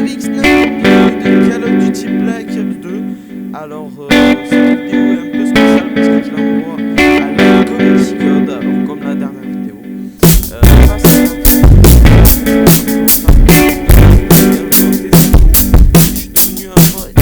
WX9 de Call of Duty Black Ops 2. Alors, cette vidéo est un peu spéciale parce que je l'envoie à la Community Code, alors comme la dernière vidéo. Là, c'est je suis devenu un vrai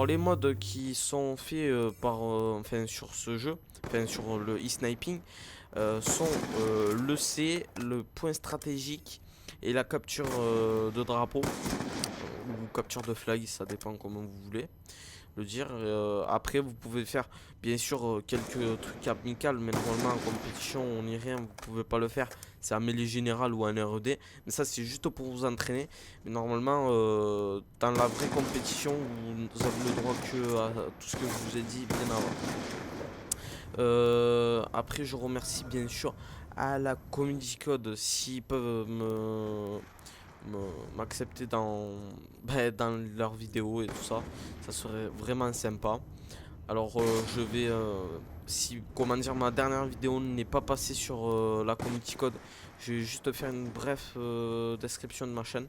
les modes qui sont faits enfin, sur ce jeu, enfin, sur le e-sniping, sont le C, le point stratégique et la capture de drapeau ou capture de flag, ça dépend comment vous voulez le dire. Après vous pouvez faire bien sûr quelques trucs amicales, mais normalement en compétition on n'y rien, vous pouvez pas le faire, c'est un mêlée général ou un RED, mais ça c'est juste pour vous entraîner. Mais normalement dans la vraie compétition vous avez le droit que à tout ce que je vous ai dit bien avant. Après je remercie bien sûr à la Community Code s'ils peuvent m'accepter dans leurs vidéos et tout ça, ça serait vraiment sympa. Alors je vais si comment dire, ma dernière vidéo n'est pas passée sur la Community Code, je vais juste faire une brève description de ma chaîne.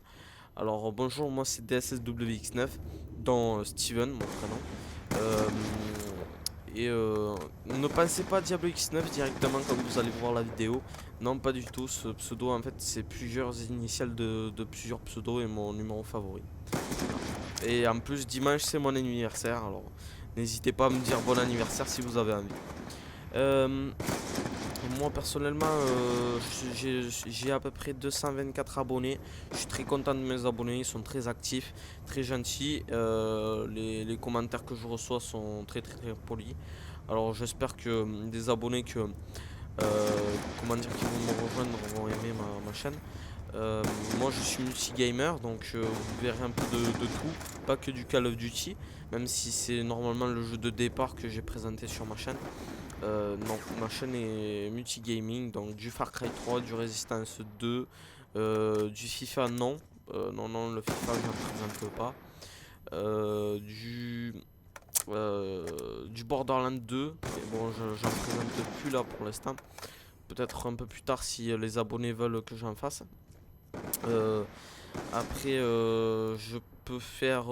Alors bonjour, moi c'est DSSWX9 dans Steven, mon prénom. Ne pensez pas à Diablo X9 directement comme vous allez voir la vidéo. Non, pas du tout. Ce pseudo, en fait, c'est plusieurs initiales de plusieurs pseudos et mon numéro favori. Et en plus, dimanche, c'est mon anniversaire. Alors, n'hésitez pas à me dire bon anniversaire si vous avez envie. Moi, personnellement, j'ai à peu près 224 abonnés. Je suis très content de mes abonnés. Ils sont très actifs, très gentils. Les commentaires que je reçois sont très polis. Alors, j'espère que des abonnés comment dire, qui vont me rejoindre vont aimer ma chaîne. Moi je suis multi-gamer, donc vous verrez un peu de tout, pas que du Call of Duty, même si c'est normalement le jeu de départ que j'ai présenté sur ma chaîne. Non, ma chaîne est multi-gaming, donc du Far Cry 3, du Resistance 2, du FIFA non. Non, le FIFA je ne présente pas. du Borderlands 2. Mais bon, j'en présente plus là pour l'instant. Peut-être un peu plus tard si les abonnés veulent que j'en fasse. Euh, Après, je peux faire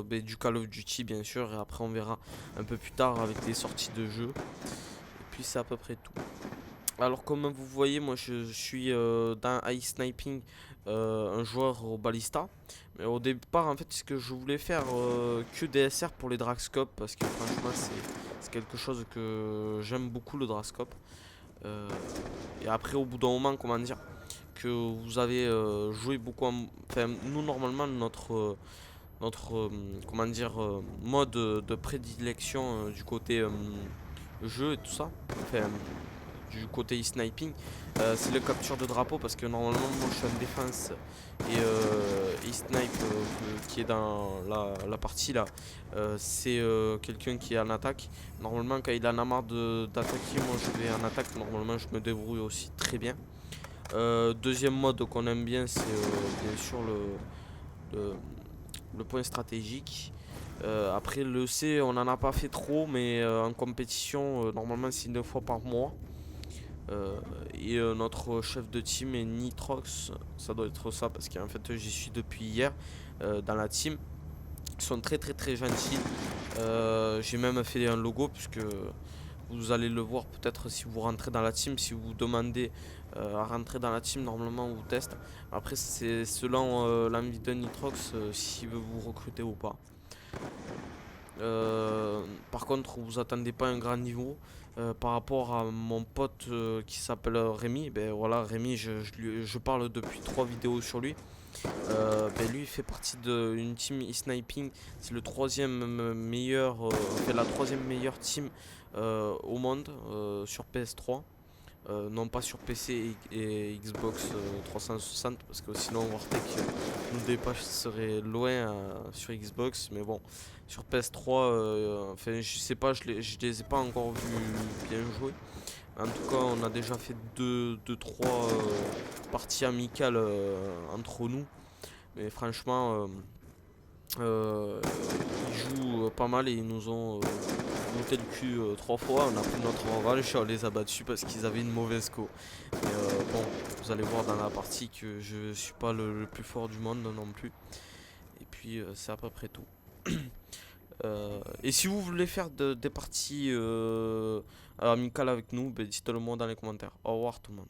du Call of Duty bien sûr. Et après, on verra un peu plus tard avec les sorties de jeux. Et puis, c'est à peu près tout. Alors, comme vous voyez, moi je suis dans Ice Sniping, un joueur au balista. Mais au départ, en fait, ce que je voulais faire que DSR pour les Dragscope. Parce que franchement, c'est quelque chose que j'aime beaucoup, le Dragscope. Euh, et après, au bout d'un moment, comment dire, que vous avez joué beaucoup enfin, nous, normalement, notre comment dire, mode de prédilection du côté jeu et tout ça. Enfin, du côté e-sniping, c'est le capture de drapeau parce que normalement moi je suis en défense et e-snipe qui est dans la partie là, c'est quelqu'un qui est en attaque. Normalement quand il en a marre d'attaquer, moi je vais en attaque, normalement je me débrouille aussi très bien. Deuxième mode qu'on aime bien, c'est bien sûr le, le point stratégique. Après le C on n'en a pas fait trop, mais en compétition normalement c'est 2 fois par mois. Notre chef de team est Nitrox, ça doit être ça parce qu'en fait j'y suis depuis hier dans la team. Ils sont très très très gentils. J'ai même fait un logo puisque vous allez le voir peut-être si vous rentrez dans la team, si vous demandez à rentrer dans la team, normalement on vous teste. Après c'est selon l'envie de Nitrox s'il veut vous recruter ou pas. Par contre, vous attendez pas un grand niveau. Par rapport à mon pote qui s'appelle Rémi, ben voilà, Rémi, je parle depuis 3 vidéos sur lui. Ben lui, il fait partie d'une team e-sniping. C'est le troisième meilleur, enfin, la troisième meilleure team au monde sur PS3. Non pas sur PC et Xbox 360 parce que sinon Wartech nous dépasserait loin sur Xbox, mais bon sur PS3 enfin je sais pas, je les ai pas encore vus bien jouer. En tout cas on a déjà fait 3 parties amicales entre nous, mais franchement ils jouent pas mal et ils nous ont monté le cul 3 fois. On a pris notre revanche et on les a battus parce qu'ils avaient une mauvaise co. Mais bon, vous allez voir dans la partie que je suis pas le plus fort du monde non plus. Et puis c'est à peu près tout. Et si vous voulez faire des parties amicales avec nous, ben, dites-le moi dans les commentaires. Au revoir tout le monde.